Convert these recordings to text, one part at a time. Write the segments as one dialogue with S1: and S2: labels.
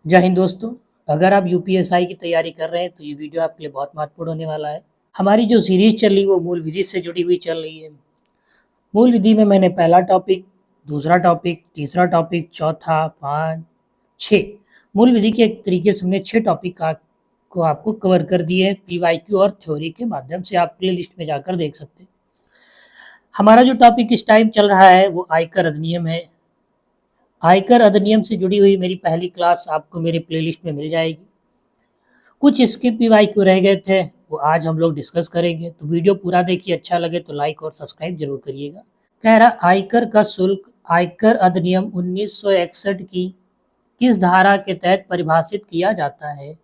S1: जय हिंद दोस्तों। अगर आप यूपीएसआई की तैयारी कर रहे हैं तो ये वीडियो आपके लिए बहुत महत्वपूर्ण होने वाला है। हमारी जो सीरीज चल रही है वो मूल विधि से जुड़ी हुई चल रही है। मूल विधि में मैंने पहला टॉपिक, दूसरा टॉपिक, तीसरा टॉपिक, चौथा, 5, 6 मूल विधि के एक तरीके से हमने 6 टॉपिक को आपको कवर कर दिए हैं। पीवाईक्यू और थ्योरी के माध्यम से आप प्ले लिस्ट में जाकर देख सकते हैं। हमारा जो टॉपिक इस टाइम चल रहा है वो आयकर अधिनियम है। आयकर अधिनियम से जुड़ी हुई मेरी पहली क्लास आपको मेरे प्लेलिस्ट में मिल जाएगी। कुछ इसके पीवाईक्यू रह गए थे, वो आज हम लोग डिस्कस करेंगे। तो वीडियो पूरा देखिए, अच्छा लगे तो लाइक और सब्सक्राइब जरूर करिएगा। कह रहा आयकर का शुल्क आयकर अधिनियम 1961 की किस धारा के तहत परिभाषित किया जाता है?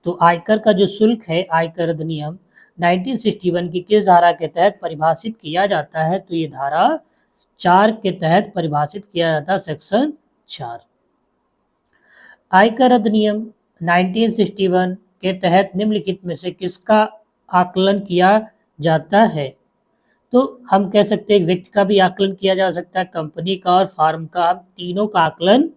S1: तो आयकर का जो शुल्क है आयकर अधिनियम 1961 की किस धारा के तहत परिभाषित किया जाता है? तो ये धारा 4 के तहत परिभाषित किया जाता है, सेक्शन 4। आयकर अधिनियम 1961 के तहत निम्नलिखित में से किसका आकलन किया जाता है? तो हम कह सकते हैं व्यक्ति का भी आकलन किया जा सकता है, कंपनी का और फार्म का, तीनों का आकलन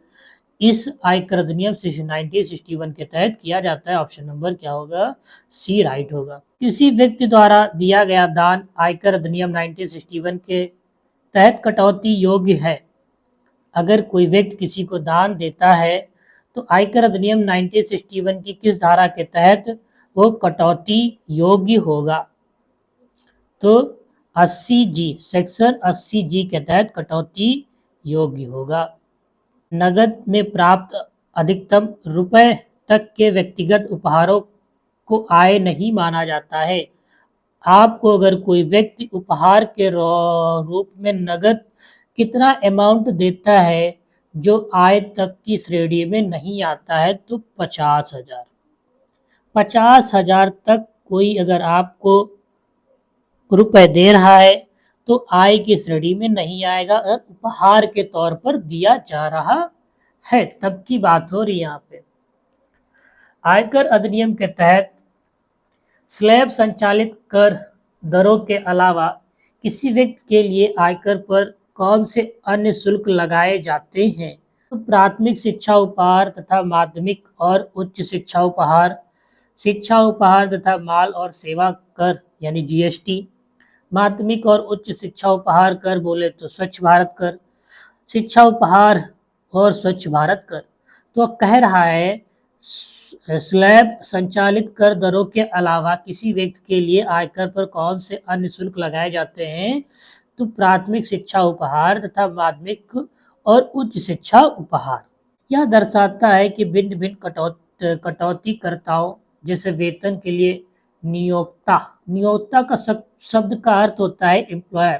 S1: इस आयकर अधिनियम 1961 के तहत किया जाता है। ऑप्शन नंबर क्या होगा? सी राइट होगा। किसी व्यक्ति द्वारा दिया गया दान आयकर अधिनियम 1961 के तहत कटौती योग्य है। अगर कोई व्यक्ति किसी को दान देता है तो आयकर अधिनियम 1961 की किस धारा के तहत वो कटौती योग्य होगा? तो 80 जी, सेक्शन 80 जी के तहत कटौती योग्य होगा। नगद में प्राप्त अधिकतम रुपए तक के व्यक्तिगत उपहारों को आय नहीं माना जाता है। आपको अगर कोई व्यक्ति उपहार के रूप में नगद कितना अमाउंट देता है जो आय तक की श्रेणी में नहीं आता है, तो 50,000। 50,000 तक कोई अगर आपको रुपए दे रहा है तो आय की श्रेणी में नहीं आएगा, और उपहार के तौर पर दिया जा रहा है तब की बात हो रही है यहाँ पे। आयकर अधिनियम के तहत स्लैब संचालित कर दरों के अलावा किसी व्यक्ति के लिए आयकर पर कौन से अन्य शुल्क लगाए जाते हैं? तो प्राथमिक शिक्षा उपहार तथा माध्यमिक और उच्च शिक्षा उपहार तथा माल और सेवा कर यानी जीएसटी, माध्यमिक और उच्च शिक्षा उपहार कर बोले तो स्वच्छ भारत कर, शिक्षा उपहार और स्वच्छ भारत कर। तो कह रहा है स्लैब संचालित कर दरों के अलावा किसी व्यक्ति के लिए आयकर पर कौन से अन्य शुल्क लगाए जाते हैं? तो प्राथमिक शिक्षा उपहार तथा माध्यमिक और उच्च शिक्षा उपहार। यह दर्शाता है कि भिन्न भिन्न कटौतीकर्ताओं जैसे वेतन के लिए नियोक्ता का शब्द का अर्थ होता है एम्प्लॉयर,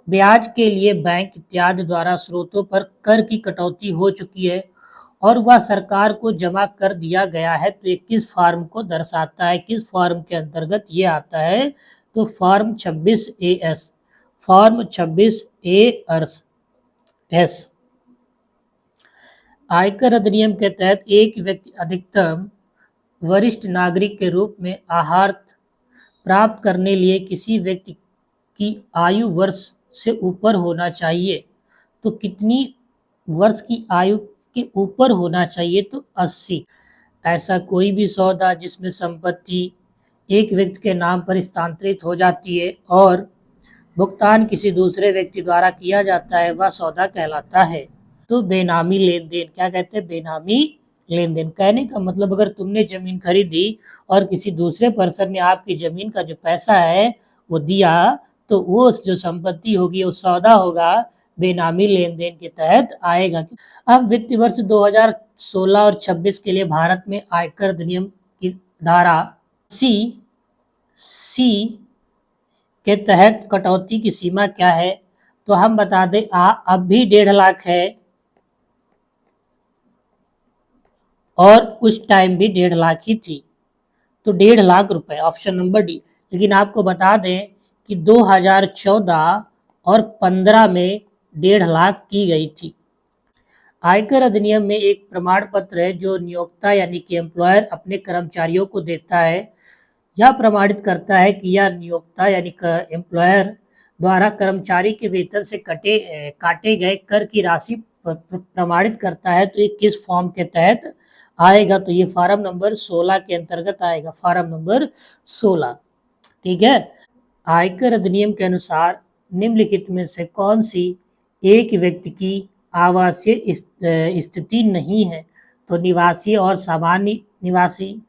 S1: ब्याज के लिए बैंक इत्यादि द्वारा स्रोतों पर कर की कटौती हो चुकी है और वह सरकार को जमा कर दिया गया है। तो ये किस फॉर्म को दर्शाता है, किस फॉर्म के अंतर्गत ये आता है? तो फॉर्म 26A(S), फॉर्म 26A(S). आयकर अधिनियम के तहत एक व्यक्ति अधिकतम वरिष्ठ नागरिक के रूप में आहार प्राप्त करने लिए किसी व्यक्ति की आयु वर्ष से ऊपर होना चाहिए। तो कितनी वर्ष की आयु के ऊपर होना चाहिए? तो 80। ऐसा कोई भी सौदा जिसमें संपत्ति एक व्यक्ति के नाम पर स्थानांतरित हो जाती है और भुगतान किसी दूसरे व्यक्ति द्वारा किया जाता है, वह सौदा कहलाता है। तो बेनामी लेन देन, क्या कहते हैं? बेनामी लेन देन। कहने का मतलब अगर तुमने जमीन खरीदी और किसी दूसरे पर्सन ने आपकी जमीन का जो पैसा है वो दिया, तो वो जो संपत्ति होगी, वो सौदा होगा, बेनामी लेन देन के तहत आएगा। अब वित्तीय वर्ष 2016 और 26 के लिए भारत में आयकर अधिनियम की धारा सी के तहत कटौती की सीमा क्या है? तो हम बता दें अब भी 1.5 लाख है और उस टाइम भी 1.5 लाख ही थी, तो 1.5 लाख रुपए, ऑप्शन नंबर डी। लेकिन आपको बता दें कि 2014 और 15 में 1.5 लाख की गई थी। आयकर अधिनियम में एक प्रमाण पत्र है जो नियोक्ता यानी कि एम्प्लॉयर अपने कर्मचारियों को देता है। यह प्रमाणित करता है कि यह नियोक्ता यानी एम्प्लॉयर द्वारा कर्मचारी के वेतन से काटे गए कर की राशि प्रमाणित करता है। तो ये किस फॉर्म के तहत आएगा तो ये फार्म नंबर 16 के अंतर्गत आएगा, फार्म नंबर 16। ठीक है। आयकर अधिनियम के अनुसार निम्नलिखित में से कौन सी एक व्यक्ति की आवासीय स्थिति नहीं है? तो निवासी और सामान्य निवासी,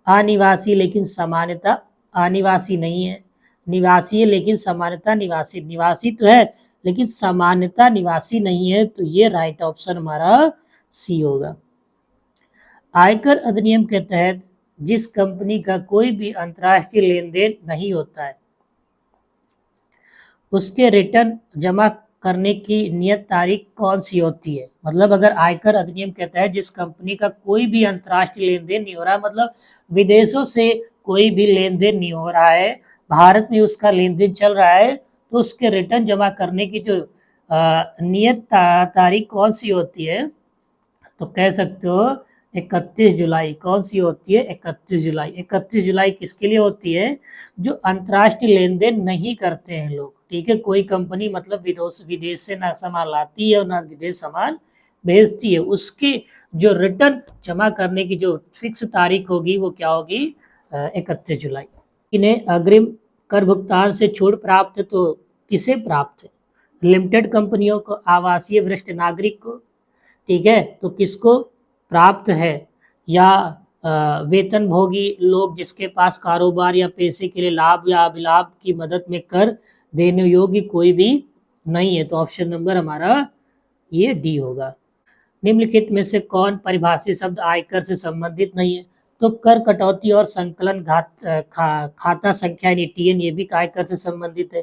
S1: अनिवासी लेकिन सामान्यता अनिवासी नहीं है, निवासी है लेकिन सामान्यता निवासी, निवासी तो है लेकिन सामान्यता निवासी नहीं है, तो ये राइट ऑप्शन हमारा सी होगा। आयकर अधिनियम के तहत जिस कंपनी का कोई भी अंतर्राष्ट्रीय लेन देन नहीं होता है, उसके रिटर्न जमा करने की नियत तारीख कौन सी होती है? मतलब अगर आयकर अधिनियम के तहत जिस कंपनी का कोई भी अंतर्राष्ट्रीय लेन देन नहीं हो रहा है, मतलब विदेशों से कोई भी लेन देन नहीं हो रहा है, भारत में उसका लेन देन चल रहा है, तो उसके रिटर्न जमा करने की जो नियत तारीख कौन सी होती है? तो कह सकते हो 31 जुलाई। कौन सी होती है? 31 जुलाई। 31 जुलाई किसके लिए होती है? जो अंतर्राष्ट्रीय लेन देन नहीं करते हैं लोग। ठीक है, कोई कंपनी मतलब विदेश से ना सामान लाती है और ना विदेश सामान भेजती है, उसके जो रिटर्न जमा करने की जो फिक्स तारीख होगी वो क्या होगी? 31 जुलाई। इन्हें अग्रिम कर भुगतान से छूट प्राप्त है, तो किसे प्राप्त है? लिमिटेड कंपनियों को, आवासीय वरिष्ठ नागरिक को। ठीक है, तो किसको प्राप्त है? या वेतन भोगी लोग जिसके पास कारोबार या पैसे के लिए लाभ या अभिलाभ की मदद में कर देने योग्य कोई भी नहीं है, तो ऑप्शन नंबर हमारा ये डी होगा। निम्नलिखित में से कौन परिभाषित शब्द आयकर से संबंधित नहीं है? तो कर कटौती और संकलन खाता संख्या यानी टीएन, ये भी आयकर से संबंधित है।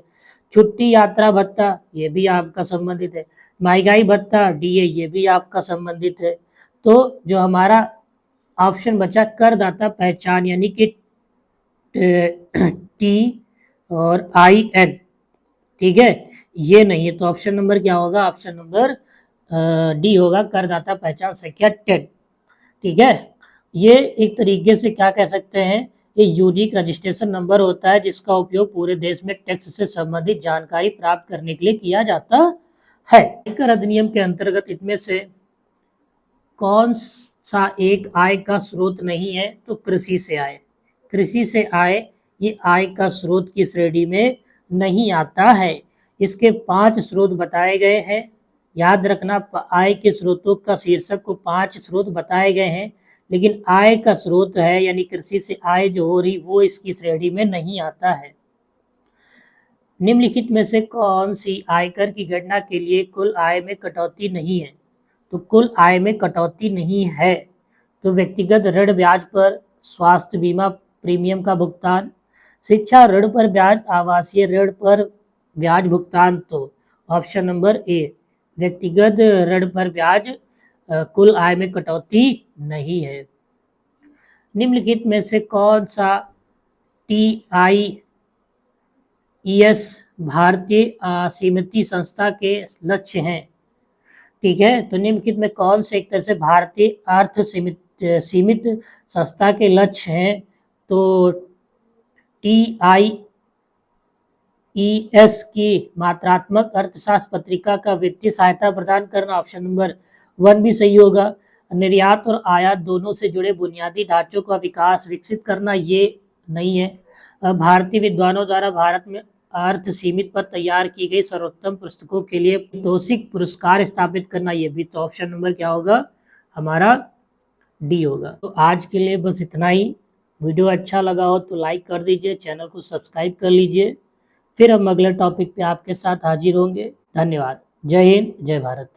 S1: छुट्टी यात्रा भत्ता, ये भी आपका संबंधित है। महंगाई भत्ता डीए, ये भी आपका संबंधित है। तो जो हमारा ऑप्शन बचा करदाता पहचान यानी कि टी और आई एन, ठीक है, ये नहीं है, तो ऑप्शन नंबर क्या होगा? ऑप्शन नंबर डी होगा, करदाता पहचान संख्या 10। ठीक है, ये एक तरीके से क्या कह सकते हैं, ये यूनिक रजिस्ट्रेशन नंबर होता है जिसका उपयोग पूरे देश में टैक्स से संबंधित जानकारी प्राप्त करने के लिए किया जाता है। आयकर अधिनियम के अंतर्गत इनमें से कौन सा एक आय का स्रोत नहीं है? तो कृषि से आय। कृषि से आय ये आय का स्रोत की श्रेणी में नहीं आता है। इसके 5 स्रोत बताए गए हैं। याद रखना, आय के स्रोतों का शीर्षक को 5 स्रोत बताए गए हैं, लेकिन आय का स्रोत है यानी कृषि से आय जो हो रही वो इसकी श्रेणी में नहीं आता है। निम्नलिखित में से कौन सी आयकर की गणना के लिए कुल आय में कटौती नहीं है? तो कुल आय में कटौती नहीं है, तो व्यक्तिगत ऋण ब्याज पर, स्वास्थ्य बीमा प्रीमियम का भुगतान, शिक्षा ऋण पर ब्याज, आवासीय ऋण पर ब्याज भुगतान, तो ऑप्शन नंबर ए व्यक्तिगत ऋण पर ब्याज कुल आय में कटौती नहीं है। निम्नलिखित में से कौन सा TIES भारतीय सीमित संस्था के लक्ष्य हैं? ठीक है, तो निम्नलिखित में कौन से एक तरह से भारतीय अर्थ सीमित संस्था के लक्ष्य हैं? तो TIES की मात्रात्मक अर्थशास्त्र पत्रिका का वित्तीय सहायता प्रदान करना, ऑप्शन नंबर 1 भी सही होगा। निर्यात और आयात दोनों से जुड़े बुनियादी ढांचों का विकसित करना, ये नहीं है। भारतीय विद्वानों द्वारा भारत में अर्थ सीमित पर तैयार की गई सर्वोत्तम पुस्तकों के लिए तौसीक पुरस्कार स्थापित करना, ये भी, तो ऑप्शन नंबर क्या होगा? हमारा डी होगा। तो आज के लिए बस इतना ही। वीडियो अच्छा लगा हो तो लाइक कर दीजिए, चैनल को सब्सक्राइब कर लीजिए। फिर हम अगले टॉपिक पे आपके साथ हाजिर होंगे। धन्यवाद। जय हिंद, जय भारत।